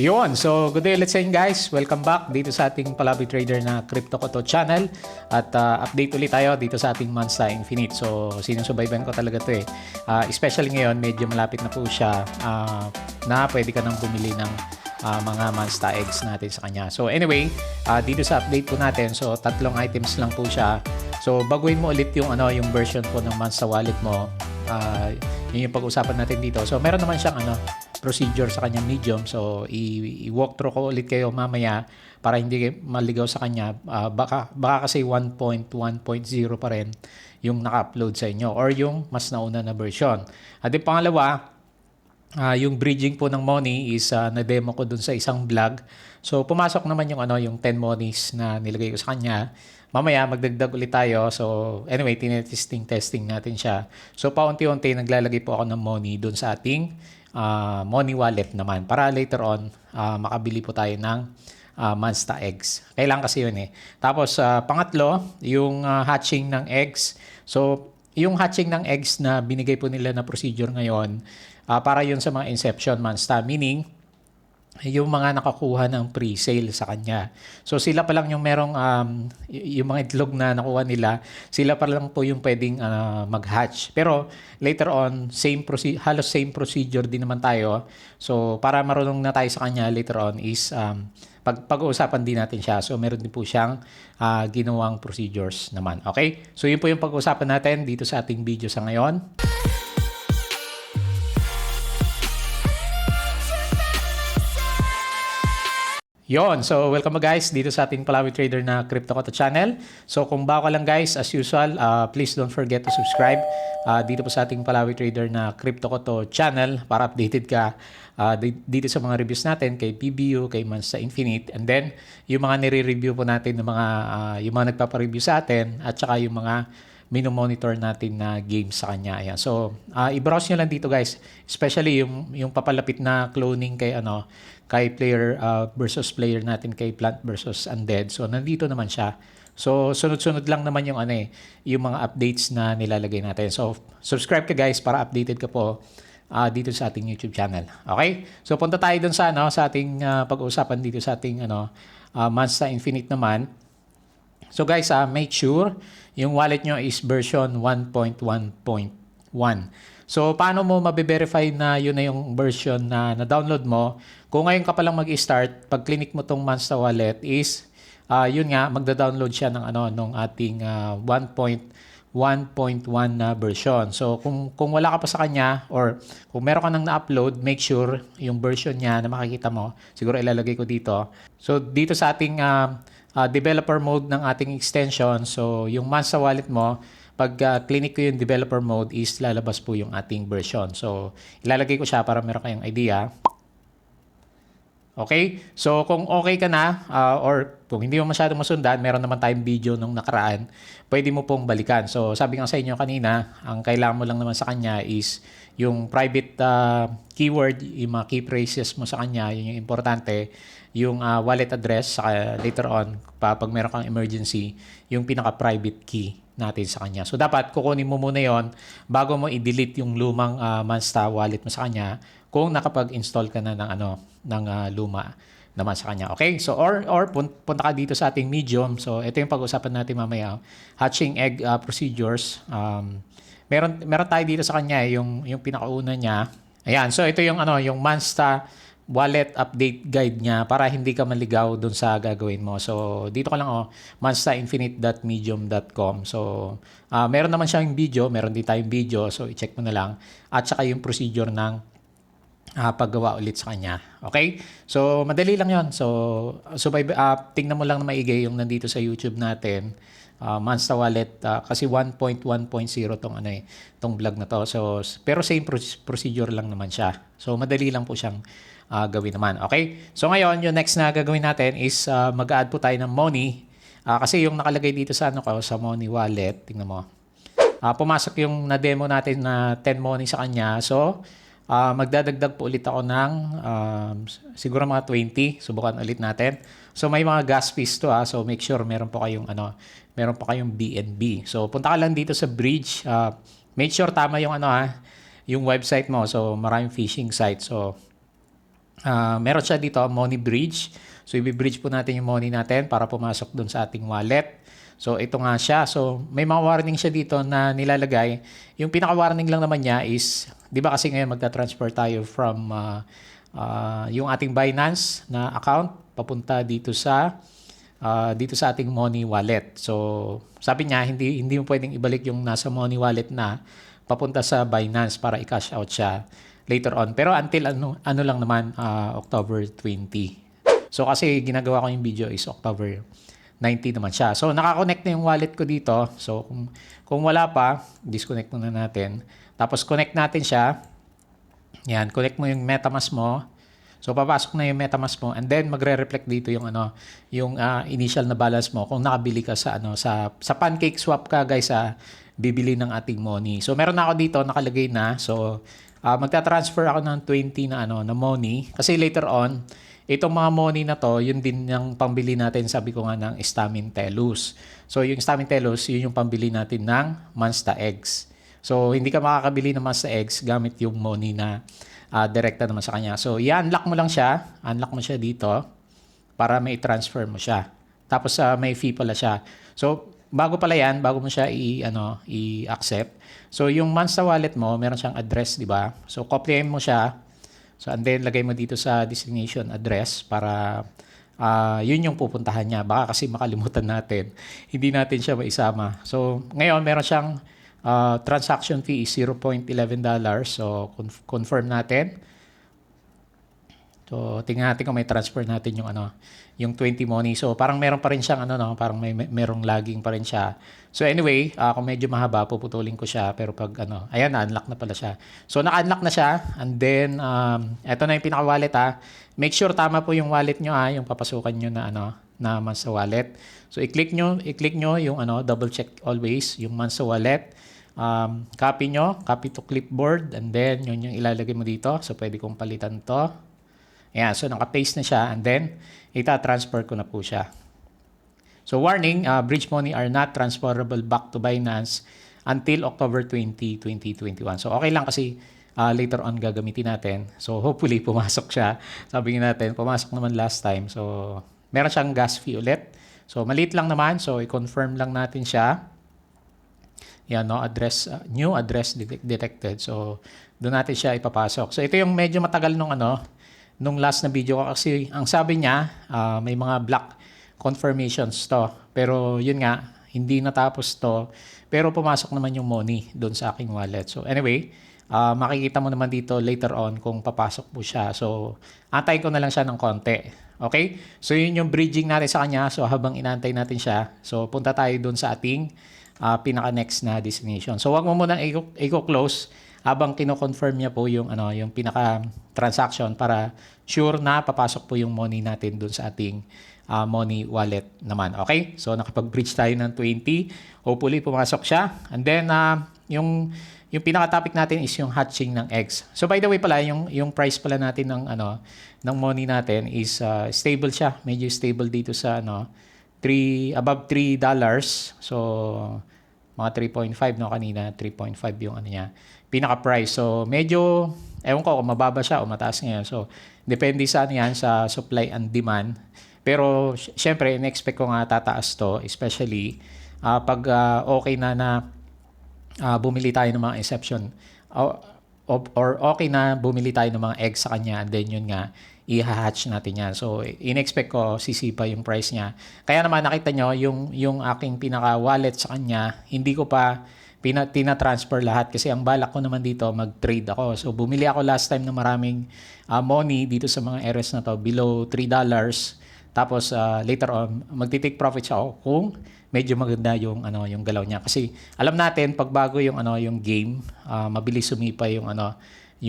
Yun. So, good day, let's say guys. Welcome back dito sa ating Palaboy Trader na Crypto Koto channel. At update ulit tayo dito sa ating Monsta Infinite. So, sinusubaybayan ko talaga to eh. Especially ngayon, medyo malapit na po siya na pwede ka nang bumili ng mga Monsta eggs natin sa kanya. So, anyway, dito sa update po natin, so tatlong items lang po siya. So, baguhin mo ulit yung, yung version po ng Monsta wallet mo. Yun yung pag-usapan natin dito. So, meron naman siyang procedure sa kanyang medium. So, i-walk through ko ulit kayo mamaya para hindi maligaw sa kanya. Baka kasi 1.1.0 pa rin yung naka-upload sa inyo or yung mas nauna na version. At yung pangalawa, yung bridging po ng money is na-demo ko dun sa isang vlog. So, pumasok naman yung, yung 10 monies na nilagay ko sa kanya. Mamaya, magdagdag ulit tayo. So, anyway, tinetesting natin siya. So, paunti-unti naglalagay po ako ng money dun sa ating money wallet naman para later on makabili po tayo ng Monsta eggs. Kailangan kasi yun eh. Tapos pangatlo, yung hatching ng eggs. So yung hatching ng eggs na binigay po nila na procedure ngayon para yun sa mga inception Monsta, meaning yung mga nakakuha ng pre-sale sa kanya. So sila pa lang yung merong yung mga itlog na nakuha nila, sila pa lang po yung pwedeng mag-hatch. Pero later on, halos same procedure din naman tayo. So para marunong na tayo sa kanya later on is pag-uusapan din natin siya. So meron din po siyang ginawang procedures naman. Okay? So yun po yung pag-uusapan natin dito sa ating video sa ngayon. Yon, so welcome guys dito sa ating Palaboy Trader na Crypto Koto channel. So kung bago ka lang guys, as usual, please don't forget to subscribe dito po sa ating Palaboy Trader na Crypto Koto channel para updated ka dito sa mga reviews natin kay PBU, kay Monsta Infinite, and then yung mga nire-review po natin ng mga yung mga nagpapa-review sa atin at saka yung mga mino-monitor natin na games sa kanya. Ayan. So, i-browse nyo lang dito guys. Especially yung papalapit na cloning kay player versus player natin kay Plant versus Undead. So, nandito naman siya. So, sunod-sunod lang naman yung yung mga updates na nilalagay natin. So, subscribe ka guys para updated ka po dito sa ating YouTube channel. Okay? So, punta tayo dun sa sa ating pag-uusapan dito sa ating Monsta Infinite naman. So guys, make sure yung wallet nyo is version 1.1.1. So paano mo mabe-verify na yun na yung version na na-download mo? Kung ngayon ka pa lang mag-start, pag clinic mo tong Monsta wallet is yun nga, magda-download siya ng nung ating 1.1.1 na version. So kung wala ka pa sa kanya or kung meron ka nang na-upload, make sure yung version niya na makikita mo, siguro ilalagay ko dito. So dito sa ating developer mode ng ating extension. So, yung Monsta wallet mo, pag clinic ko yung developer mode is lalabas po yung ating version. So, ilalagay ko siya para meron kayong idea. Okay? So, kung okay ka na or kung hindi mo masyadong masundan, meron naman tayong video nung nakaraan, pwede mo pong balikan. So, sabi nga sa inyo kanina, ang kailangan mo lang naman sa kanya is yung private keyword, yung mga key phrases mo sa kanya, yun yung importante, yung wallet address, saka later on, pag meron kang emergency, yung pinaka-private key natin sa kanya. So, dapat kukunin mo muna yon bago mo i-delete yung lumang Monsta wallet mo sa kanya kung nakapag-install ka na ng luma naman sa kanya. Okay? So, or punta ka dito sa ating Medium. So, ito yung pag-usapan natin mamaya. Hatching egg procedures. Meron tayo dito sa kanya, yung pinakauna niya. Ayan. So, ito yung yung Monsta wallet update guide niya para hindi ka maligaw dun sa gagawin mo. So, dito ka lang monstainfinite.medium.com. So, meron naman siyang video, meron din tayong video. So, i-check mo na lang. At saka yung procedure ng paggawa ulit sa kanya. Okay? So, madali lang yon. So, tingnan mo lang na maigi yung nandito sa YouTube natin. Monsta wallet kasi 1.1.0 tong vlog na to. So, pero same procedure lang naman siya. So, madali lang po siyang gawin naman. Okay? So ngayon, yung next na gagawin natin is mag-add po tayo ng money. Kasi yung nakalagay dito sa sa money wallet, tingnan mo. Pumasok yung na-demo natin na 10 money sa kanya. So, magdadagdag po ulit ako ng siguro mga 20. Subukan ulit natin. So, may mga gas fees to So, make sure meron po kayong BNB. So, punta ka lang dito sa bridge. Make sure tama yung yung website mo. So, maraming phishing site. So, Meron siya dito, money bridge. So, i-bridge po natin yung money natin para pumasok dun sa ating wallet. So, ito nga siya. So, may mga warning siya dito na nilalagay. Yung pinaka-warning lang naman niya is, di ba kasi ngayon magta-transfer tayo from yung ating Binance na account papunta dito sa ating money wallet. So, sabi niya, hindi mo pwedeng ibalik yung nasa money wallet na papunta sa Binance para i-cash out siya later on. Pero until ano lang naman, October 20. So, kasi ginagawa ko yung video is October 19 naman siya. So, nakakonect na yung wallet ko dito. So, kung wala pa, disconnect muna natin. Tapos, connect natin siya. Yan, connect mo yung MetaMask mo. So, papasok na yung MetaMask mo and then magre-reflect dito yung initial na balance mo kung nakabili ka sa Pancake Swap ka guys bibili ng ating money. So, meron na ako dito nakalagay na. So, magta-transfer ako ng 20 na money kasi later on itong mga money na to, yun din yung pambili natin, sabi ko nga, ng Stamintelus. So, yung Stamintelus, yun yung pambili natin ng Monsta Eggs. So, hindi ka makakabili ng Monsta Eggs gamit yung money na direkta naman sa kanya. So, i-unlock mo lang siya. Unlock mo siya dito para may transfer mo siya. Tapos, may fee pala siya. So, bago pala yan, bago mo siya i-accept. So, yung Monsta wallet mo, meron siyang address, di ba? So, copyahin mo siya. So, and then, lagay mo dito sa destination address para yun yung pupuntahan niya. Baka kasi makalimutan natin. Hindi natin siya maisama. So, ngayon, meron siyang transaction fee is $0.11. So, confirm natin. So, tingnan natin kung may transfer natin yung 20 money. So, parang meron pa rin siyang parang merong lagging pa rin siya. So, anyway, kung medyo mahaba, puputulin ko siya. Pero pag ayan, na-unlock na pala siya. So, naka-unlock na siya. And then, eto na yung pinaka-wallet Make sure tama po yung wallet nyo yung papasukan nyo na Monsta wallet. So, i-click nyo yung double check always, yung Monsta wallet. Copy to clipboard. And then, yun yung ilalagay mo dito. So, pwede kong palitan to. Ayan, so naka-paste na siya and then ita-transfer ko na po siya. So warning, bridge money are not transferable back to Binance until October 20, 2021. So okay lang kasi later on gagamitin natin. So hopefully pumasok siya. Sabi natin, pumasok naman last time. So meron siyang gas fee ulit. So maliit lang naman. So i-confirm lang natin siya. Yan, address, new address detected. So doon natin siya ipapasok. So ito yung medyo matagal nung last na video ko kasi ang sabi niya may mga black confirmations to. Pero yun nga, hindi natapos to. Pero pumasok naman yung money doon sa aking wallet. So anyway, makikita mo naman dito later on kung papasok po siya. So antayin ko na lang siya ng konti. Okay? So yun yung bridging natin sa kanya. So habang inantay natin siya, so punta tayo doon sa ating pinaka-next na destination. So wag mo muna i-close habang kino-confirm niya po yung pinaka-transaction para sure na papasok po yung money natin dun sa ating money wallet naman. Okay? So, nakapag-bridge tayo ng 20. Hopefully, pumasok siya. And then, yung pinaka-topic natin is yung hatching ng eggs. So, by the way pala, yung price pala natin ng money natin is stable siya. Medyo stable dito sa above $3. So, mga 3.5 kanina, 3.5 yung niya pinaka-price. So, medyo, ewan ko kung mababa siya o mataas ngayon. So, depende sa yan, sa supply and demand. Pero, syempre, in-expect ko nga tataas to, especially pag okay na bumili tayo ng mga exception or okay na bumili tayo ng mga eggs sa kanya and then yun nga, i-hatch natin yan. So, in-expect ko sisipa yung price niya. Kaya naman nakita nyo, yung aking pinaka-wallet sa kanya, hindi ko pa tina-transfer lahat kasi ang balak ko naman dito mag-trade ako. So bumili ako last time ng maraming money dito sa mga areas na to below $3. Tapos later on magti-take profits ako kung medyo maganda yung galaw niya kasi alam natin pag bago yung game, mabilis sumipa yung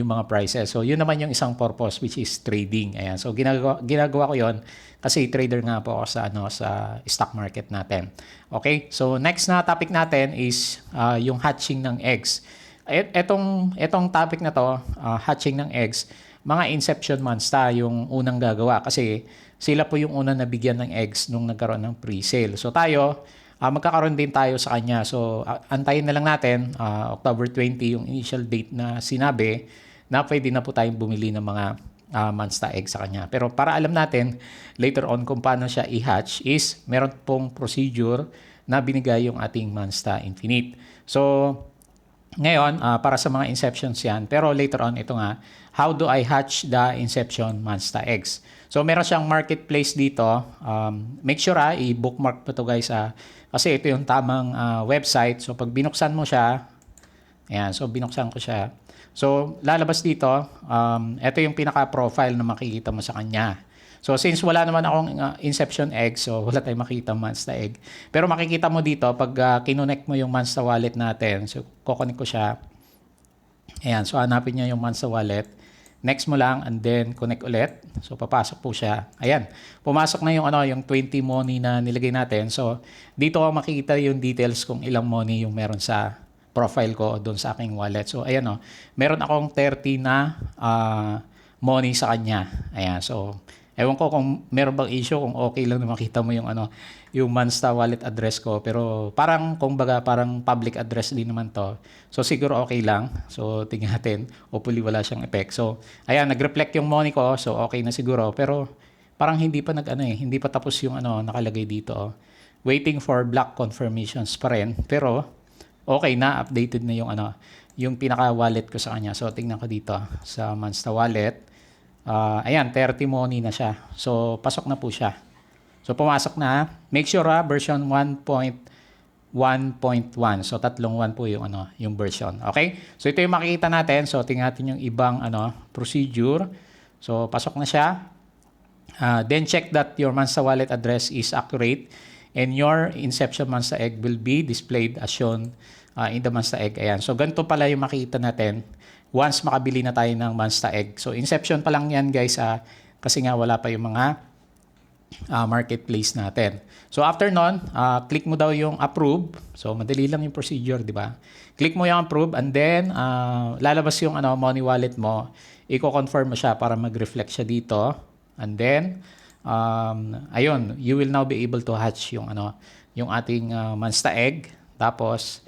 mga prices. So yun naman yung isang purpose which is trading. Ayan. So ginagawa ko 'yon kasi trader nga po ako sa stock market natin. Okay? So next na topic natin is yung hatching ng eggs. Etong topic na to, hatching ng eggs, mga inception Monsta yung unang gagawa kasi sila po yung unang nabigyan ng eggs nung nagkaroon ng pre-sale. So tayo, magkakaroon din tayo sa kanya. So antayin na lang natin October 20 yung initial date na sinabi na pwede na po tayong bumili ng mga Mansta egg sa kanya. Pero para alam natin later on kung paano siya i-hatch is meron pong procedure na binigay yung ating Mansta Infinite. So, ngayon, para sa mga inceptions yan. Pero later on, ito nga, how do I hatch the inception Mansta eggs? So, meron siyang marketplace dito. Make sure i-bookmark po to guys. Kasi ito yung tamang website. So, pag binuksan mo siya, ayan, so binuksan ko siya. So, lalabas dito, ito yung pinaka-profile na makikita mo sa kanya. So, since wala naman akong inception egg, so wala tayong makikita Mansta egg. Pero makikita mo dito, pag kinonect mo yung Mansta wallet natin, so kukonek ko siya. Ayan, so hanapin niya yung Mansta wallet. Next mo lang, and then connect ulit. So, papasok po siya. Ayan, pumasok na yung, yung 20 money na nilagay natin. So, dito ako makikita yung details kung ilang money yung meron sa profile ko doon sa aking wallet. So, ayan meron akong 30 na money sa kanya. Ayan, so, ewan ko kung meron bang issue, kung okay lang na makita mo yung yung Mansta wallet address ko. Pero parang, parang public address din naman to. So, siguro okay lang. So, tingnan natin. Hopefully, wala siyang effect. So, ayan, nag-reflect yung money ko. So, okay na siguro. Pero, parang hindi pa hindi pa tapos yung nakalagay dito. Waiting for block confirmations pa rin. Pero, okay na, updated na yung pinaka-wallet ko sa kanya. So, tingnan ko dito sa Mansta wallet. Ayan, 30 money na siya. So, pasok na po siya. So, pumasok na. Make sure version 1.1.1. So, 3.1 po yung version. Okay? So, ito yung makikita natin. So, tingnan natin yung ibang procedure. So, pasok na siya. Then, check that your Mansta wallet address is accurate and your inception Mansta egg will be displayed as shown in the Mansta egg. Ayan. So, ganito pala yung makikita natin once makabili na tayo ng Mansta egg. So, inception pa lang yan guys, kasi nga wala pa yung mga marketplace natin. So, after nun, click mo daw yung approve. So, madali lang yung procedure, di ba? Click mo yung approve and then, lalabas yung money wallet mo. Iko-confirm mo siya para mag-reflect siya dito. And then, ayun, you will now be able to hatch yung ating Mansta egg. Tapos,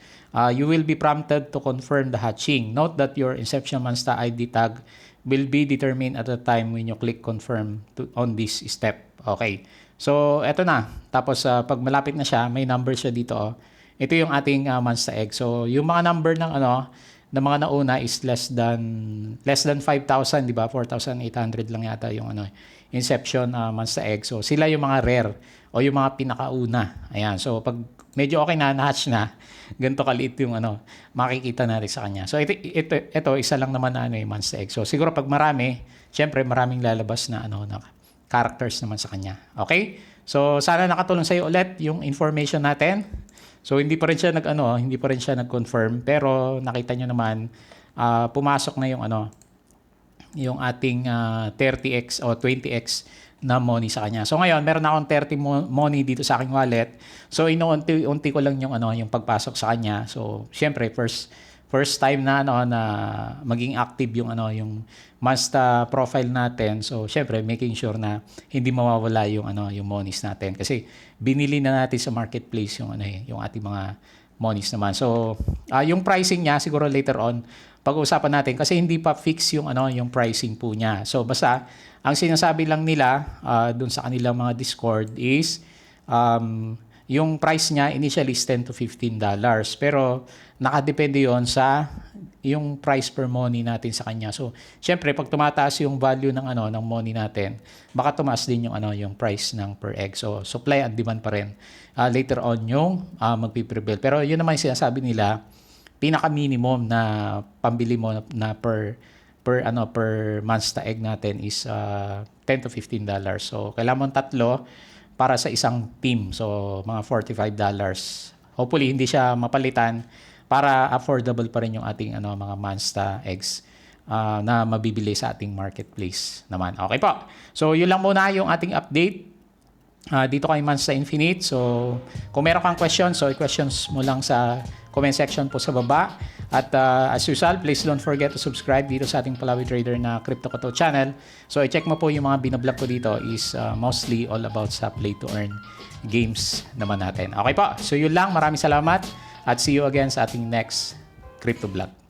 you will be prompted to confirm the hatching. Note that your inception Mansta ID tag will be determined at the time when you click confirm on this step. Okay. So, eto na. Tapos, pag malapit na siya, may number siya dito. Ito yung ating Mansta egg. So, yung mga number ng ng mga nauna is less than 5,000, di ba? 4,800 lang yata yung inception Mansta egg. So, sila yung mga rare o yung mga pinakauna. Ayan. So, pag medyo okay na, na-hatch na, ganito kaliit yung makikita natin sa kanya. So, ito isa lang naman na yung Mansta egg. So, siguro pag marami, syempre maraming lalabas na na characters naman sa kanya. Okay? So, sana nakatulong sa iyo ulit yung information natin. So, hindi pa rin siya nag-confirm, pero nakita nyo naman, pumasok na yung ating 30x o 20x na money sa kanya. So ngayon, meron akong 30 money dito sa aking wallet. So inuunti-unti ko lang yung pagpasok sa kanya. So syempre first time na na maging active yung Mansta profile natin. So syempre making sure na hindi mawawala yung yung monies natin kasi binili na natin sa marketplace yung yung ating mga monies naman. So yung pricing niya siguro later on pag-uusapan natin kasi hindi pa fix yung yung pricing po niya. So basta ang sinasabi lang nila doon sa kanilang mga Discord is yung price niya initially is $10 to $15. Pero nakadepende yon sa yung price per money natin sa kanya. So, syempre pag tumataas yung value ng ng money natin, baka tumaas din yung yung price ng per egg. So, supply and demand pa rin. Later on yung magpiprevail. Pero yun naman yung sinasabi nila, pinaka-minimum na pambili mo na per Mansta egg natin is $10 to $15. So, kailangan mo tatlo para sa isang team. So, mga $45. Hopefully, hindi siya mapalitan para affordable pa rin yung ating mga Mansta eggs na mabibili sa ating marketplace naman. Okay po. So, yun lang muna yung ating update dito kay Mansta Infinite. So, kung meron kang questions, so i-questions mo lang sa comment section po sa baba. At as usual, please don't forget to subscribe dito sa ating Palawi Trader na Crypto Koto channel. So, i-check mo po yung mga binablog ko dito is mostly all about sa play to earn games naman natin. Okay po. So, yun lang. Maraming salamat. At see you again sa ating next crypto vlog.